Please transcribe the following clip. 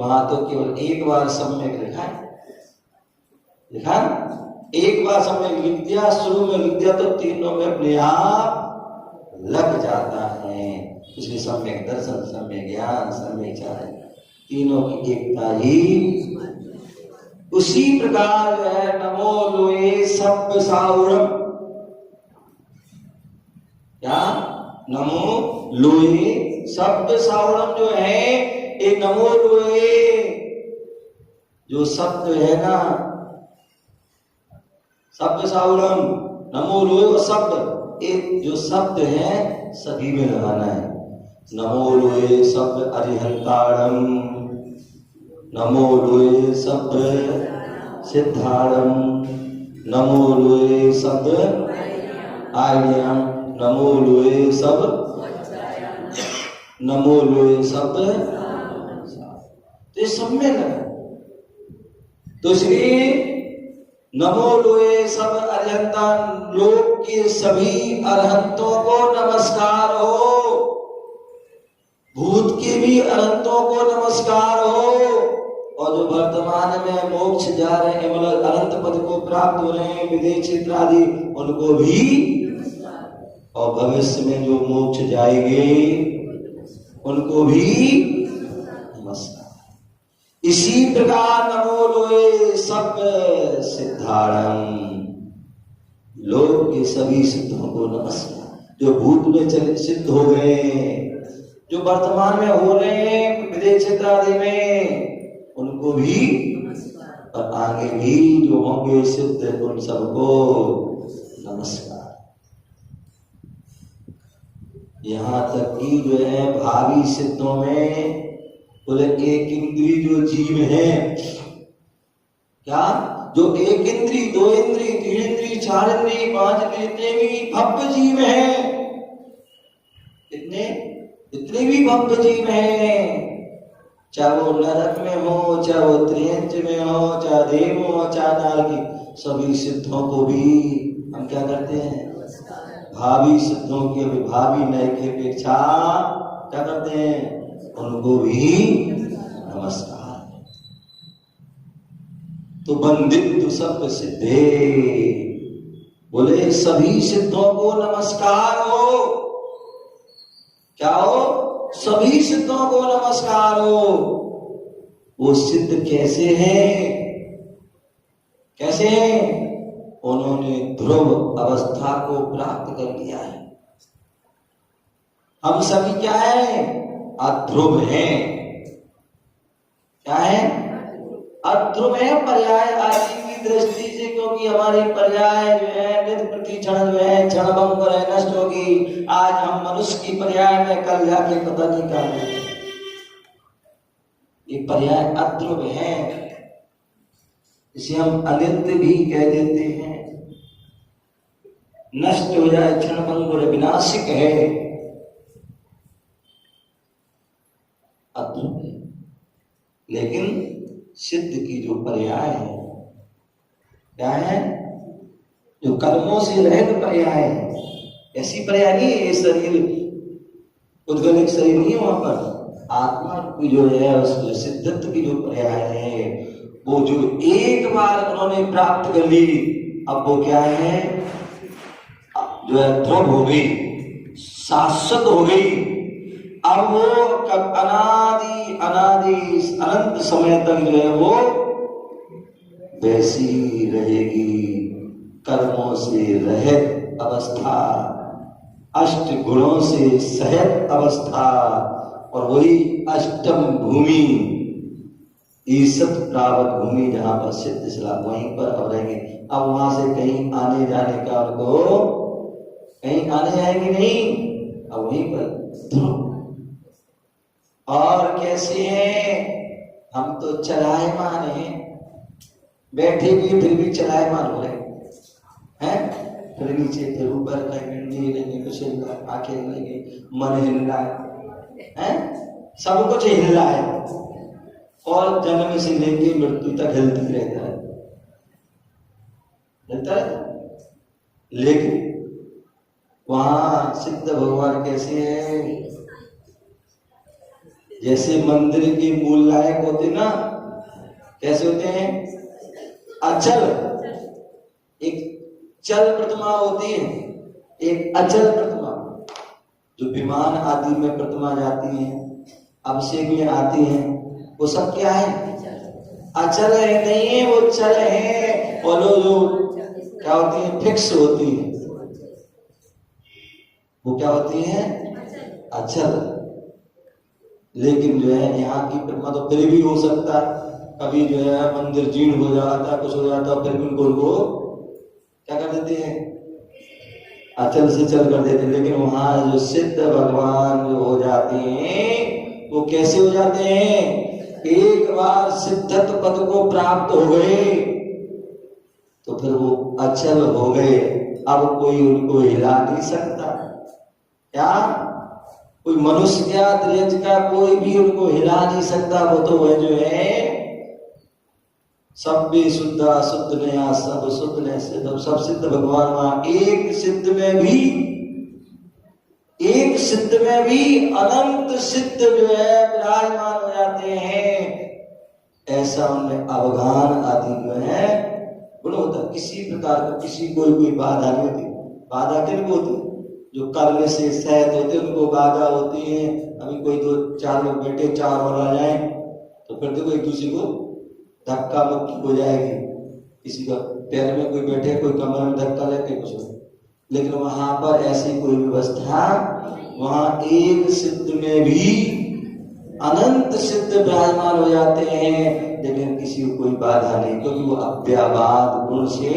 वहां तो केवल एक बार सम्यक लिखा है, लिखा एक बार सम्यक लिख दिया, शुरू में लिख दिया तो तीनों में अपने आप लग जाता है। इसलिए सम्यक दर्शन, सम्यक ज्ञान, सम्यक चारण, तीनों की एकता ही। उसी प्रकार जो है नमो लोए सब्ब साउरम, क्या नमो लोए सब्ब साउरम जो है, ये नमो लोए जो शब्द है ना, शब्द साउरम, नमो लोए शब्द, एक जो शब्द है सभी में लगाना है। नमो लोए शब्द अरिहंतारम, नमो लोए शब्द सिद्धारम, नमो लोए शब्द आर्यम, नमो लोए शब्द, नमो लोए शब्द, तो ये सब में लगा। तो इसलिए नमो लोए सब अरिहंता, लोक के सभी अरहंतों को नमस्कार हो, भूत के भी अरहंतों को नमस्कार हो, और जो वर्तमान में मोक्ष जा रहे हैं, मतलब अनंत पद को प्राप्त हो रहे हैं, विदेश क्षेत्र आदि, उनको भी, और भविष्य में जो मोक्ष जाएंगे उनको भी नमस्कार। इसी प्रकार नमो लोए सब सिद्धारम, लोक के सभी सिद्धों को नमस्कार। जो भूत में चले सिद्ध हो गए, जो वर्तमान में हो रहे हैं विदेश क्षेत्र आदि में, उनको भी, और आगे भी जो होंगे सिद्ध, उन सबको नमस्कार। यहाँ तक कि जो है भावी सिद्धों में बोले एक इंद्री जो जीव है, क्या जो एक इंद्री, दो इंद्री, तीन इंद्री, चार इंद्री, पांच इंद्री, इतने भी भव्य जीव हैं, इतने भी भव्य जीव हैं, चाहे वो नरक में हो, चाहे वो त्रियंच में हो, चाहे देव हो, चाहे नार की, सभी सिद्धों को भी हम क्या करते हैं, भावी सिद्धों की भावी नए की अपेक्षा क्या करते हैं, उनको भी नमस्कार। तो बंदित सब सिद्धे, बोले सभी सिद्धों को नमस्कार हो, क्या हो, सभी सिद्धों को नमस्कार हो। वो सिद्ध कैसे हैं, कैसे हैं, उन्होंने ध्रुव अवस्था को प्राप्त कर लिया है। हम सभी क्या है, अध्रुव हैं, क्या है, अध्रुव है पर्याय आदि की दृष्टि से, क्योंकि हमारी पर्याय जो है नित्य प्रति क्षण जो है क्षणभंग है, नष्ट होगी। आज हम मनुष्य की पर्याय में, कल जाके पता नहीं क्या है, ये पर्याय अध्रुव है, इसे हम अनित्य भी कह देते हैं, नष्ट हो जाए, क्षणभंग और विनाशिक है, अध्रुव है। लेकिन सिद्ध की जो पर्याय है, क्या है, जो कर्मों से रहित पर्याय है, ऐसी पर्याय नहीं है, ये शरीर उद्गलित शरीर नहीं है, वहां पर आत्मा की जो है उसको सिद्धत्व की जो पर्याय है, वो जो एक बार उन्होंने प्राप्त कर ली, अब वो क्या है, जो है ध्रुव हो गई, शाश्वत हो गई। अब वो अनादि अनादि अनंत समय तक जो है वो वैसी रहेगी, कर्मों से रहित अवस्था, अष्ट गुणों से सहित अवस्था, और वही अष्टम भूमि, ईसत प्रावत भूमि, जहां पर सिद्ध शिला, वहीं पर अब रहेंगे। अब वहां से कहीं आने जाने का उनको, कहीं आने जाएंगे नहीं, अब वहीं पर। और कैसे हैं, हम तो चलायमान हैं, बैठे भी फिर भी चलायमान हो रहे हैं, फिर नीचे फिर ऊपर, कहीं कुछ आंखें हिलेंगे, मन हिल रहा है, सब कुछ हिल रहा है, और जन्म से लेके मृत्यु तक हिलती रहता है, हिलता है। लेकिन वहां सिद्ध भगवान कैसे हैं, जैसे मंदिर के मूल लायक होते ना, कैसे होते हैं? अचल। एक चल प्रतिमा होती है, एक अचल प्रतिमा। जो विमान आदि में प्रतिमा जाती है, अभिषेक में आती है, वो सब क्या है? अचल है, नहीं है वो चल है। और जो क्या होती है? फिक्स होती है, वो क्या होती है? अचल। लेकिन जो है यहाँ की प्रतिमा तो फिर भी हो सकता है, कभी जो है मंदिर जीर्ण हो जाता है, कुछ हो जाता है, फिर भी उनको क्या कर देते हैं? अचल से चल कर देते। लेकिन वहां जो सिद्ध भगवान जो हो जाते हैं, वो कैसे हो जाते हैं? एक बार सिद्धत्व पद को प्राप्त हो गए तो फिर वो अचल हो गए। अब कोई उनको हिला नहीं सकता। क्या कोई मनुष्य क्या द्रज का कोई भी उनको हिला नहीं सकता। वो तो वह जो है सब भी शुद्ध शुद्ध नया सब शुद्ध नया सिद्ध, सब सिद्ध भगवान वहां एक सिद्ध में भी अनंत सिद्ध जो है विराजमान हो जाते हैं। ऐसा उनमें अवगान आदि जो है गुण होता। किसी प्रकार का किसी कोई बाधा नहीं होती। बाधा किनको होती? जो कर्म से सहत होते उनको बाधा होती है। अभी कोई दो चार लोग बैठे, चार और आ जाए तो फिर देखो एक दूसरे को धक्का मुक्की हो जाएगी। किसी का पैर में कोई बैठे, कोई कमर में धक्का लेके कुछ। लेकिन वहां पर ऐसी कोई व्यवस्था, वहां एक सिद्ध में भी अनंत सिद्ध विराजमान हो जाते हैं, लेकिन किसी को कोई बाधा नहीं, क्योंकि वो अव्याबाद गुण से